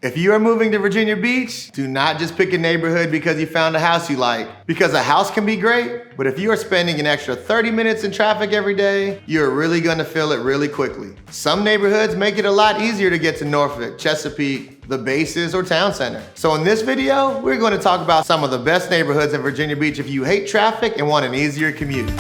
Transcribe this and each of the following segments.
If you are moving to Virginia Beach, do not just pick a neighborhood because you found a house you like. Because a house can be great, but if you are spending an extra 30 minutes in traffic every day, you're really gonna feel it really quickly. Some neighborhoods make it a lot easier to get to Norfolk, Chesapeake, the bases, or town center. So in this video, we're gonna talk about some of the best neighborhoods in Virginia Beach if you hate traffic and want an easier commute.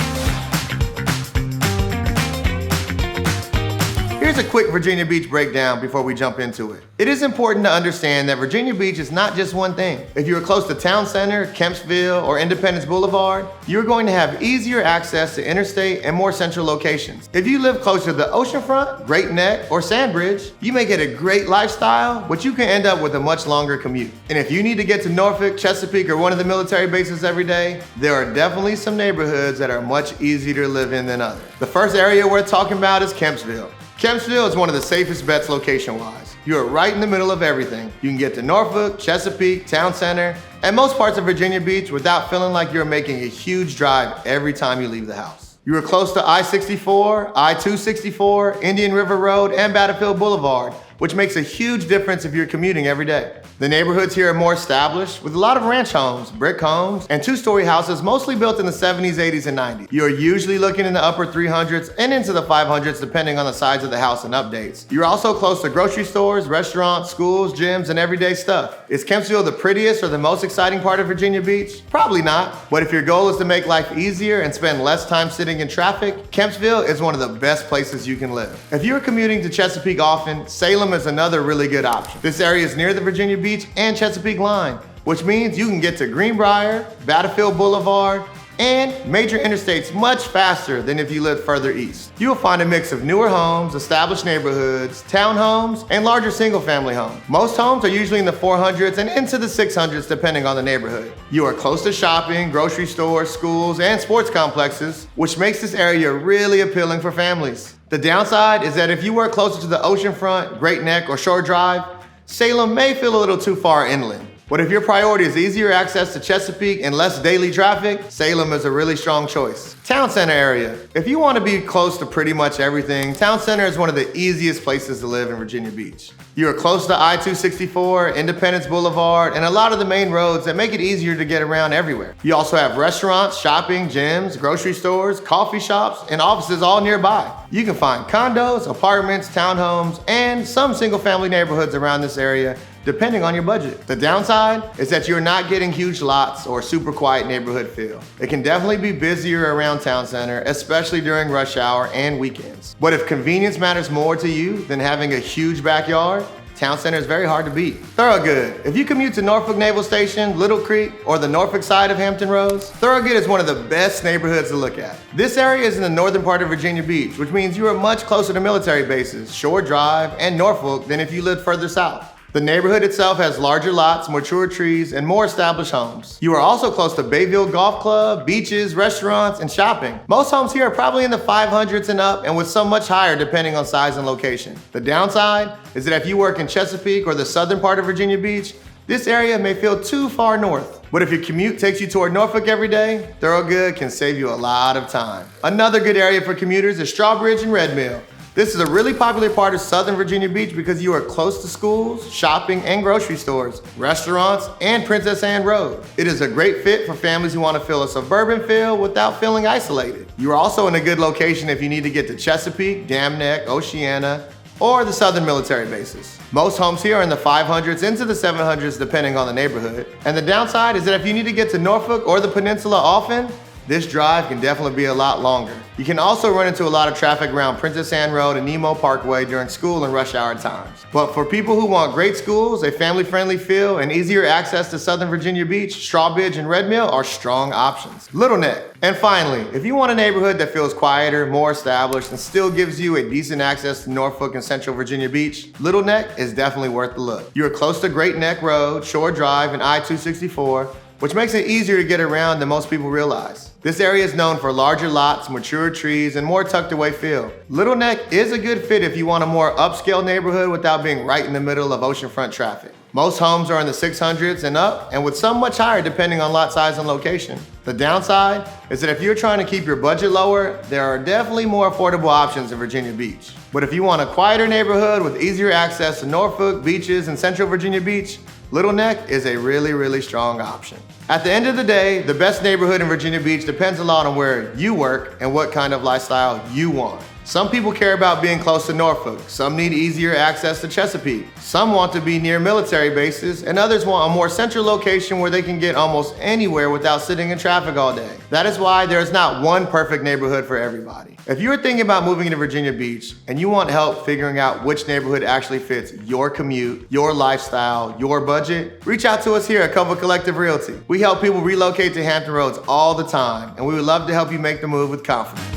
Here's a quick Virginia Beach breakdown before we jump into it. It is important to understand that Virginia Beach is not just one thing. If you are close to Town Center, Kempsville, or Independence Boulevard, you're going to have easier access to Interstate and more central locations. If you live closer to the oceanfront, Great Neck, or Sandbridge, you may get a great lifestyle, but you can end up with a much longer commute. And if you need to get to Norfolk, Chesapeake, or one of the military bases every day, there are definitely some neighborhoods that are much easier to live in than others. The first area we're talking about is Kempsville. Kempsville is one of the safest bets location-wise. You are right in the middle of everything. You can get to Norfolk, Chesapeake, Town Center, and most parts of Virginia Beach without feeling like you're making a huge drive every time you leave the house. You are close to I-64, I-264, Indian River Road, and Battlefield Boulevard, which makes a huge difference if you're commuting every day. The neighborhoods here are more established with a lot of ranch homes, brick homes, and two-story houses mostly built in the 70s, 80s, and 90s. You're usually looking in the upper 300s and into the 500s depending on the size of the house and updates. You're also close to grocery stores, restaurants, schools, gyms, and everyday stuff. Is Kempsville the prettiest or the most exciting part of Virginia Beach? Probably not, but if your goal is to make life easier and spend less time sitting in traffic, Kempsville is one of the best places you can live. If you're commuting to Chesapeake often, Salem is another really good option. This area is near the Virginia Beach and Chesapeake line, which means you can get to Greenbrier, Battlefield Boulevard, and major interstates much faster than if you live further east. You will find a mix of newer homes, established neighborhoods, townhomes, and larger single-family homes. Most homes are usually in the 400s and into the 600s depending on the neighborhood. You are close to shopping, grocery stores, schools, and sports complexes, which makes this area really appealing for families. The downside is that if you work closer to the oceanfront, Great Neck, or Shore Drive, Salem may feel a little too far inland. But if your priority is easier access to Chesapeake and less daily traffic, Salem is a really strong choice. Town Center area. If you want to be close to pretty much everything, Town Center is one of the easiest places to live in Virginia Beach. You are close to I-264, Independence Boulevard, and a lot of the main roads that make it easier to get around everywhere. You also have restaurants, shopping, gyms, grocery stores, coffee shops, and offices all nearby. You can find condos, apartments, townhomes, and some single-family neighborhoods around this area, depending on your budget. The downside is that you're not getting huge lots or super quiet neighborhood feel. It can definitely be busier around Town Center, especially during rush hour and weekends. But if convenience matters more to you than having a huge backyard, Town Center is very hard to beat. Thoroughgood. If you commute to Norfolk Naval Station, Little Creek, or the Norfolk side of Hampton Roads, Thoroughgood is one of the best neighborhoods to look at. This area is in the northern part of Virginia Beach, which means you are much closer to military bases, Shore Drive, and Norfolk than if you lived further south. The neighborhood itself has larger lots, mature trees, and more established homes. You are also close to Bayville Golf Club, beaches, restaurants, and shopping. Most homes here are probably in the 500s and up, and with some much higher depending on size and location. The downside is that if you work in Chesapeake or the southern part of Virginia Beach, this area may feel too far north. But if your commute takes you toward Norfolk every day, Thoroughgood can save you a lot of time. Another good area for commuters is Strawbridge and Red Mill. This is a really popular part of Southern Virginia Beach because you are close to schools, shopping, and grocery stores, restaurants, and Princess Anne Road. It is a great fit for families who want to feel a suburban feel without feeling isolated. You are also in a good location if you need to get to Chesapeake, Dam Neck, Oceana, or the southern military bases. Most homes here are in the 500s into the 700s depending on the neighborhood. And the downside is that if you need to get to Norfolk or the peninsula often, this drive can definitely be a lot longer. You can also run into a lot of traffic around Princess Anne Road and Nemo Parkway during school and rush hour times. But for people who want great schools, a family-friendly feel, and easier access to Southern Virginia Beach, Strawbridge and Red Mill are strong options. Little Neck. And finally, if you want a neighborhood that feels quieter, more established, and still gives you a decent access to Norfolk and Central Virginia Beach, Little Neck is definitely worth the look. You're close to Great Neck Road, Shore Drive, and I-264, which makes it easier to get around than most people realize. This area is known for larger lots, mature trees, and more tucked away feel. Little Neck is a good fit if you want a more upscale neighborhood without being right in the middle of oceanfront traffic. Most homes are in the 600s and up, and with some much higher depending on lot size and location. The downside is that if you're trying to keep your budget lower, there are definitely more affordable options in Virginia Beach. But if you want a quieter neighborhood with easier access to Norfolk, beaches, and Central Virginia Beach, Little Neck is a really strong option. At the end of the day, the best neighborhood in Virginia Beach depends a lot on where you work and what kind of lifestyle you want. Some people care about being close to Norfolk, some need easier access to Chesapeake, some want to be near military bases, and others want a more central location where they can get almost anywhere without sitting in traffic all day. That is why there is not one perfect neighborhood for everybody. If you're thinking about moving to Virginia Beach and you want help figuring out which neighborhood actually fits your commute, your lifestyle, your budget, reach out to us here at COVA Collective Realty. We help people relocate to Hampton Roads all the time, and we would love to help you make the move with confidence.